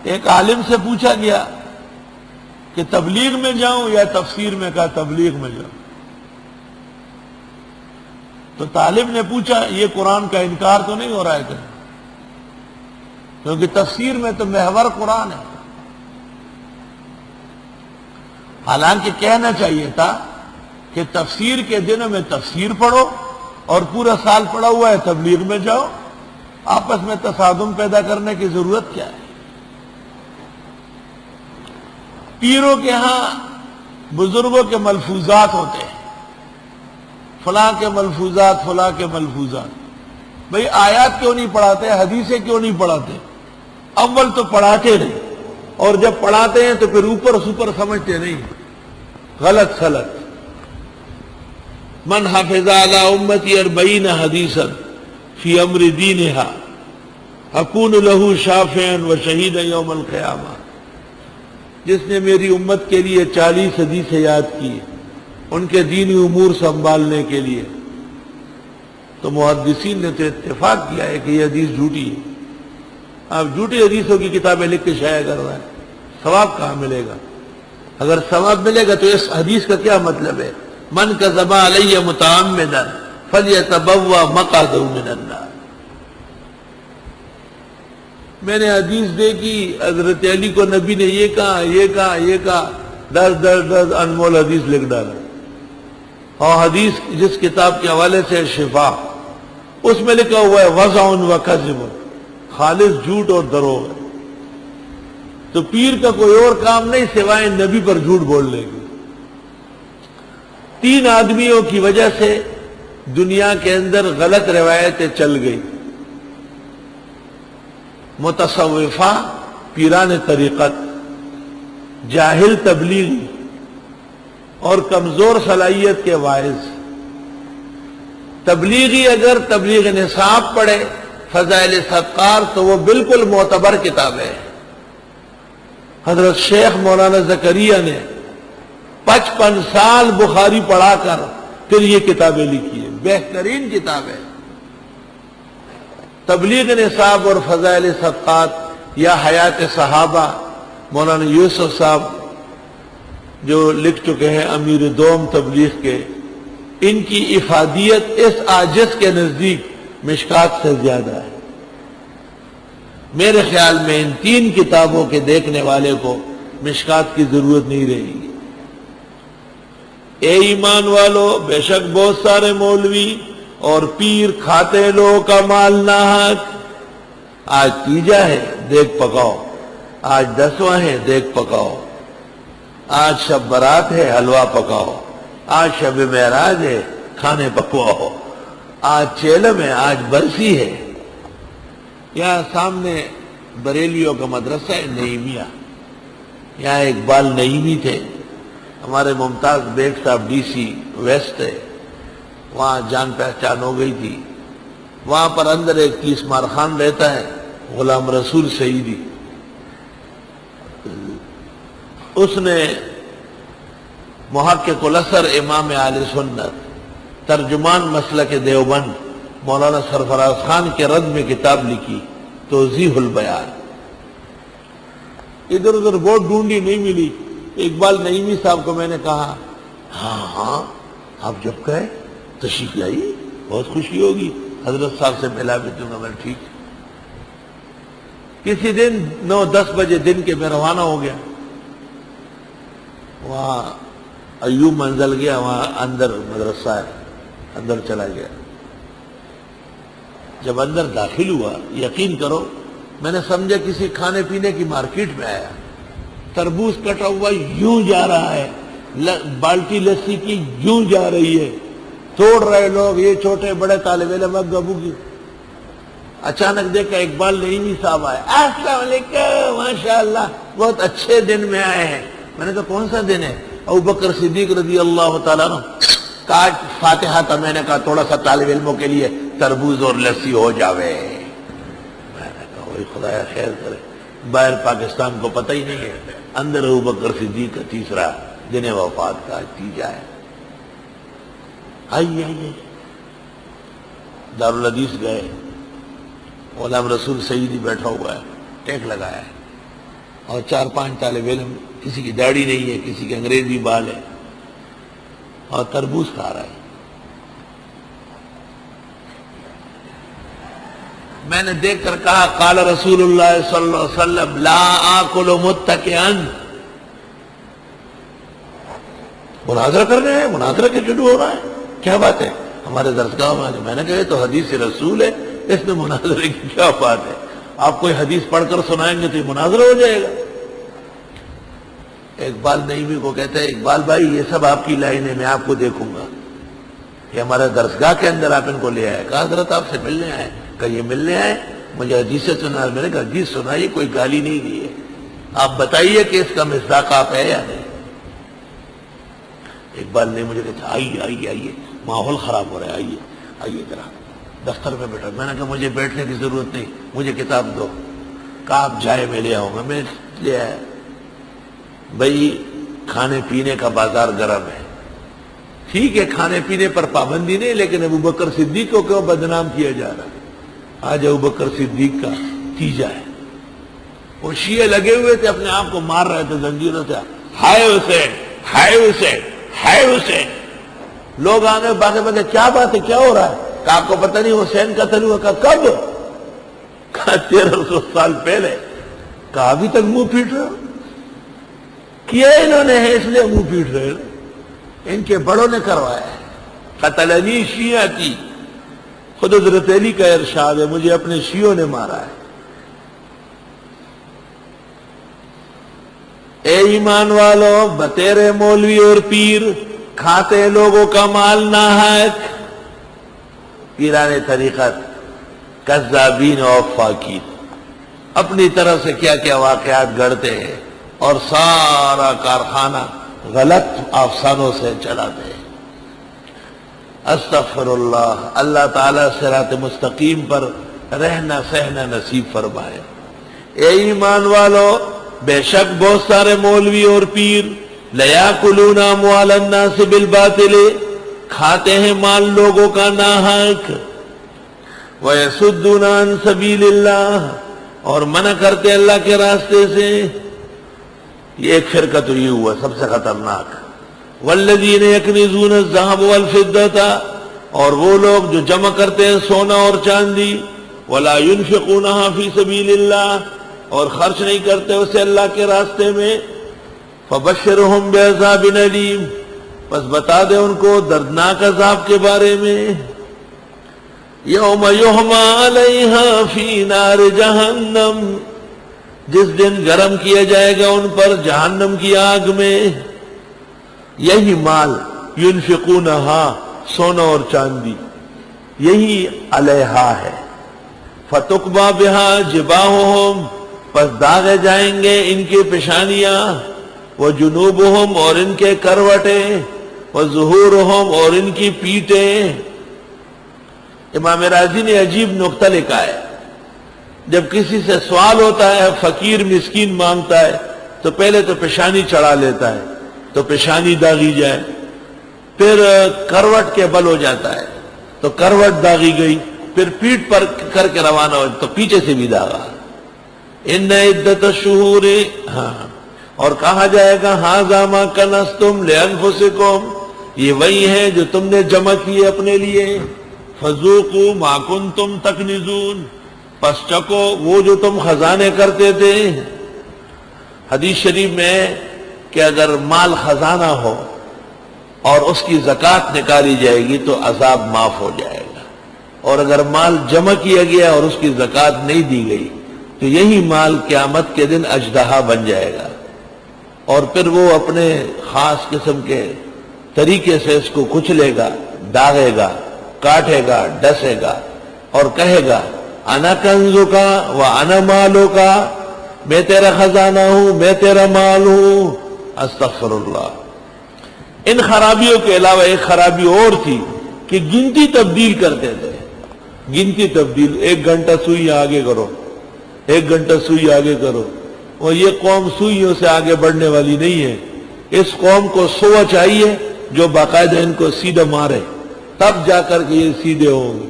ایک عالم سے پوچھا گیا کہ تبلیغ میں جاؤں یا تفسیر میں؟ کہا تبلیغ میں جاؤں۔ تو طالب نے پوچھا یہ قرآن کا انکار تو نہیں ہو رہا ہے کہیں؟ کیونکہ تفسیر میں تو محور قرآن ہے۔ حالانکہ کہنا چاہیے تھا کہ تفسیر کے دنوں میں تفسیر پڑھو اور پورا سال پڑھا ہوا ہے تبلیغ میں جاؤ۔ آپس میں تصادم پیدا کرنے کی ضرورت کیا ہے؟ پیروں کے ہاں بزرگوں کے ملفوظات ہوتے ہیں، فلاں کے ملفوظات، فلاں کے ملفوظات۔ بھئی آیات کیوں نہیں پڑھاتے؟ حدیثیں کیوں نہیں پڑھاتے؟ اول تو پڑھاتے نہیں، اور جب پڑھاتے ہیں تو پھر اوپر سپر سمجھتے نہیں، غلط غلط۔ من حفظ علی امتی 40 حدیثا فی امر دینہا اکون لہ شافعا و شہیدا یوم القیامہ۔ جس نے میری امت کے لیے 40 حدیثیں یاد کی ان کے دینی امور سنبھالنے کے لیے، تو محدثین نے تو اتفاق کیا ہے کہ یہ حدیث جھوٹی ہے۔ آپ جھوٹی حدیثوں کی کتابیں لکھ کے شائع کر رہے ہیں، ثواب کہاں ملے گا؟ اگر ثواب ملے گا تو اس حدیث کا کیا مطلب ہے؟ من کذب علی متعمدا فلیتبوأ مقعدہ من النار۔ میں نے حدیث دیکھی، حضرت علی کو نبی نے یہ کہا، یہ کہا، یہ کہا، 10 انمول حدیث لکھ ڈالا۔ اور حدیث جس کتاب کے حوالے سے شفا، اس میں لکھا ہوا ہے وضع و کذب، خالص جھوٹ اور دروغ ہے۔ تو پیر کا کوئی اور کام نہیں سوائے نبی پر جھوٹ بولنے کی۔ 3 آدمیوں کی وجہ سے دنیا کے اندر غلط روایتیں چل گئی، متصوفہ، پیران طریقت، جاہل تبلیغی اور کمزور صلاحیت کے واعظ۔ تبلیغی اگر تبلیغ نصاب پڑھے فضائل ستار تو وہ بالکل معتبر کتاب ہے۔ حضرت شیخ مولانا زکریا نے 55 سال بخاری پڑھا کر پھر یہ کتابیں لکھی ہیں، بہترین کتاب ہے۔ تبلیغ نصاب اور فضائل ستار یا حیات صحابہ مولانا یوسف صاحب جو لکھ چکے ہیں امیر دوم تبلیغ کے، ان کی افادیت اس عاجز کے نزدیک مشکات سے زیادہ ہے۔ میرے خیال میں ان 3 کتابوں کے دیکھنے والے کو مشکات کی ضرورت نہیں رہے گی۔ اے ایمان والو، بے شک بہت سارے مولوی اور پیر کھاتے لوگوں کا مال ناحق۔ آج تیجا ہے دیکھ پکاؤ، آج 10واں ہے دیکھ پکاؤ، آج شب برات ہے حلوہ پکاؤ، آج شب معراج ہے کھانے پکواؤ، آج چیلم ہے، آج برسی ہے۔ یہاں سامنے بریلیوں کا مدرسہ ہے نعیمیہ، یہاں اقبال نعیمی تھے، ہمارے ممتاز بیگ صاحب ڈی سی ویسٹ ہے، وہاں جان پہچان ہو گئی تھی۔ وہاں پر اندر ایک تیسمار خان رہتا ہے، غلام رسول سعیدی، اس نے محقق الاثر امام اہل سنت ترجمان مسلک دیوبند مولانا سرفراز خان کے رد میں کتاب لکھی توضیح البیان۔ ادھر ادھر بہت ڈھونڈی نہیں ملی۔ اقبال نعیمی صاحب کو میں نے کہا ہاں آپ جب کہے تشریف لائی، بہت خوشی ہوگی، حضرت صاحب سے ملا بھی دوں گا۔ میں ٹھیک۔ کسی دن 9-10 بجے دن کے میں روانہ ہو گیا، وہاں ایوب منزل گیا، وہاں اندر مدرسہ ہے، اندر چلا گیا۔ جب اندر داخل ہوا، یقین کرو میں نے سمجھا کسی کھانے پینے کی مارکیٹ میں آیا۔ تربوز کٹا ہوا یوں جا رہا ہے، بالٹی لسی کی یوں جا رہی ہے، توڑ رہے لوگ، یہ چھوٹے بڑے طالب علم ابو کی۔ اچانک دیکھا اقبال نعیمی صاحب آئے، السلام علیکم، ماشاءاللہ بہت اچھے دن میں آئے ہیں۔ میں نے کہا کون سا دن ہے؟ ابوبکر صدیق رضی اللہ تعالیٰ عنہ کا فاتحہ تھا۔ میں نے کہا تھوڑا سا طالب علموں کے لیے تربوز اور لسی ہو جاوے۔ میں نے کہا وہی خدایا خیر کرے، باہر پاکستان کو پتہ ہی نہیں ہے، اندر ابوبکر صدیق کا تیسرا دن وفات کا تیجا ہے۔ آئیے دارالحدیث گئے، غلام رسول سعیدی بیٹھا ہوا ہے، ٹیک لگایا ہے۔ اور 4-5 طالب علم، کسی کی داڑھی نہیں ہے، کسی کے انگریزی بال ہے، اور تربوز کھا رہا ہے۔ میں نے دیکھ کر کہا قال رسول اللہ صلی اللہ علیہ وسلم لا آکل متکئا۔ مناظرہ کر رہے ہیں، مناظرہ کے شروع ہو رہا ہے، کیا بات ہے؟ ہمارے درسگاہ میں نے کہا تو حدیث رسول ہے، اس میں مناظرے کی کیا بات ہے؟ آپ کوئی حدیث پڑھ کر سنائیں گے تو یہ مناظرہ ہو جائے گا۔ اقبال نعیمی کو کہتا ہے اقبال بھائی یہ سب آپ کی لائن ہے، میں آپ کو دیکھوں گا، یہ ہمارے درسگاہ کے اندر آپ ان کو لے آئے۔ کہا حضرت آپ سے ملنے آئے؟ کہ یہ ملنے آئے، مجھے حدیث سنا۔ میں نے کہا حدیث سنائیے، کوئی گالی نہیں دی ہے، آپ بتائیے کہ اس کا مصداق آپ ہے یا نہیں۔ اقبال نے مجھے کہا آئیے آئیے آئیے، ماحول خراب ہو رہا ہے، آئیے آئیے ذرا دفتر میں بیٹھا۔ میں نے کہا مجھے بیٹھنے کی ضرورت نہیں، مجھے کتاب دو۔ کہا آپ جائے میں لے آؤں گا۔ میں لے آیا۔ بھائی کھانے پینے کا بازار گرم ہے، ٹھیک ہے کھانے پینے پر پابندی نہیں، لیکن ابوبکر صدیق کو کیوں بدنام کیا جا رہا ہے؟ آج ابوبکر صدیق کا تیجا ہے۔ وہ شیعہ لگے ہوئے تھے، اپنے آپ کو مار رہے تھے زنجیروں سے، ہائے حسین ہائے حسین ہائے حسین۔ لوگ آگے باقی بندے کیا بات ہے، کیا ہو رہا ہے؟ کہ آپ کو پتہ نہیں حسین قتل ہوا؟ کہا کب؟ کہا 1300 سال پہلے۔ کہا ابھی تک منہ پیٹ رہے ہو؟ کیا انہوں نے ہے اس لیے منہ پیٹ رہے ہیں، ان کے بڑوں نے کروایا ہے۔ قتلنی شیعتی، خود حضرت علی کا ارشاد ہے، مجھے اپنے شیعوں نے مارا ہے۔ اے ایمان والو، بتیرے مولوی اور پیر کھاتے ہیں لوگوں کا مال ناحق، پیران طریقت کذابین و فاقین، اپنی طرف سے کیا کیا واقعات گڑھتے ہیں اور سارا کارخانہ غلط افسانوں سے چلاتے ہیں۔ استغفر اللہ، اللہ تعالیٰ صراط مستقیم پر رہنا سہنا نصیب فرمائے۔ اے ایمان والو، بے شک بہت سارے مولوی اور پیر لیاکلون اموال الناس بالباطل، کھاتے ہیں مال لوگوں کا ناحق، ویصدون عن سبیل اللہ، اور منع کرتے اللہ کے راستے سے۔ یہ ایک فرقہ تو یہ ہوا سب سے خطرناک۔ والذین یکنزون الذھب والفضة، اور وہ لوگ جو جمع کرتے ہیں سونا اور چاندی، ولا ينفقونها فی سبیل اللہ، اور خرچ نہیں کرتے اسے اللہ کے راستے میں، فبشرہم بعذاب علیم، پس بتا دے ان کو دردناک عذاب کے بارے میں۔ یوم یحمى علیہا فی نار جہنم، جس دن گرم کیا جائے گا ان پر جہنم کی آگ میں۔ یہی مال ینفقونہا، سونا اور چاندی، یہی علیہا ہے۔ فتقبا بہا جباہہم، پس داغے جائیں گے ان کی پیشانیاں، وجنوبہم، اور ان کے کروٹیں، وظہورہم، اور ان کی پیٹیں۔ امام راضی نے عجیب نقطہ لکھا ہے، جب کسی سے سوال ہوتا ہے، فقیر مسکین مانگتا ہے، تو پہلے تو پیشانی چڑھا لیتا ہے تو پیشانی داغی جائے، پھر کروٹ کے بل ہو جاتا ہے تو کروٹ داغی گئی، پھر پیٹ پر کر کے روانہ ہو تو پیچھے سے بھی داغا۔ ان عدت الشہور، اور کہا جائے گا ھذا ما کنزتم لانفسکم، یہ وہی ہے جو تم نے جمع کیے اپنے لیے، فذوقوا ما کنتم تکنزون، پس چکو وہ جو تم خزانے کرتے تھے۔ حدیث شریف میں کہ اگر مال خزانہ ہو اور اس کی زکوٰۃ نکالی جائے گی تو عذاب معاف ہو جائے گا، اور اگر مال جمع کیا گیا اور اس کی زکوٰۃ نہیں دی گئی تو یہی مال قیامت کے دن اژدہا بن جائے گا، اور پھر وہ اپنے خاص قسم کے طریقے سے اس کو کچلے گا، داغے گا، کاٹے گا، ڈسے گا، اور کہے گا انا کنزو کا و انا مالو کا، میں تیرا خزانہ ہوں، میں تیرا مال ہوں۔ استغفر اللہ۔ ان خرابیوں کے علاوہ ایک خرابی اور تھی کہ گنتی تبدیل کرتے تھے، گنتی تبدیل، 1 گھنٹہ سوئی آگے کرو، 1 گھنٹہ سوئی آگے کرو، اور یہ قوم سوئیوں سے آگے بڑھنے والی نہیں ہے۔ اس قوم کو سوا چاہیے جو باقاعدہ ان کو سیدھا مارے، تب جا کر کے یہ سیدھے ہوں گے۔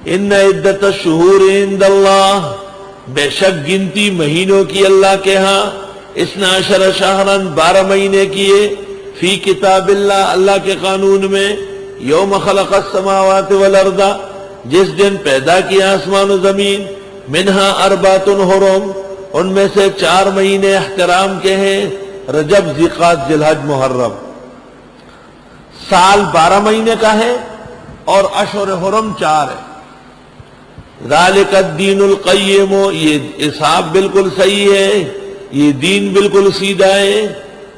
ان عدت الشہور عند اللہ، بے شک گنتی مہینوں کی اللہ کے ہاں 12 شہرن 12 مہینے کیے فی کتاب اللہ اللہ کے قانون میں یوم خلق السماوات والارض جس دن پیدا کیا آسمان و زمین منہا اربعۃ حرم ان میں سے 4 مہینے احترام کے ہیں رجب ذی-قعدہ ذی-الحجہ محرم سال 12 مہینے کا ہے اور اشہر حرم 4 ہے ذالک الدین القیم یہ حساب بالکل صحیح ہے یہ دین بالکل سیدھا ہے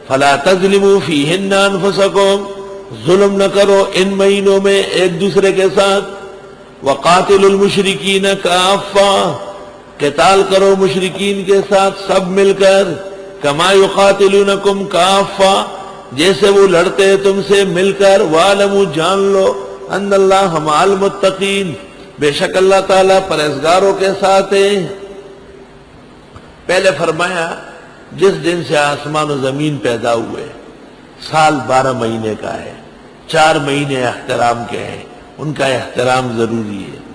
فلا تظلموا فیہن انفسکم ظلم نہ کرو ان مہینوں میں ایک دوسرے کے ساتھ وقاتلوا المشرکین کافہ قتال کرو مشرکین کے ساتھ سب مل کر کما یقاتلونکم کافہ جیسے وہ لڑتے ہیں تم سے مل کر وَاعْلَمُوا جان لو ان اللہ مع المتقین بے شک اللہ تعالیٰ پرہیزگاروں کے ساتھ ہے پہلے فرمایا جس دن سے آسمان و زمین پیدا ہوئے سال 12 مہینے کا ہے 4 مہینے احترام کے ہیں ان کا احترام ضروری ہے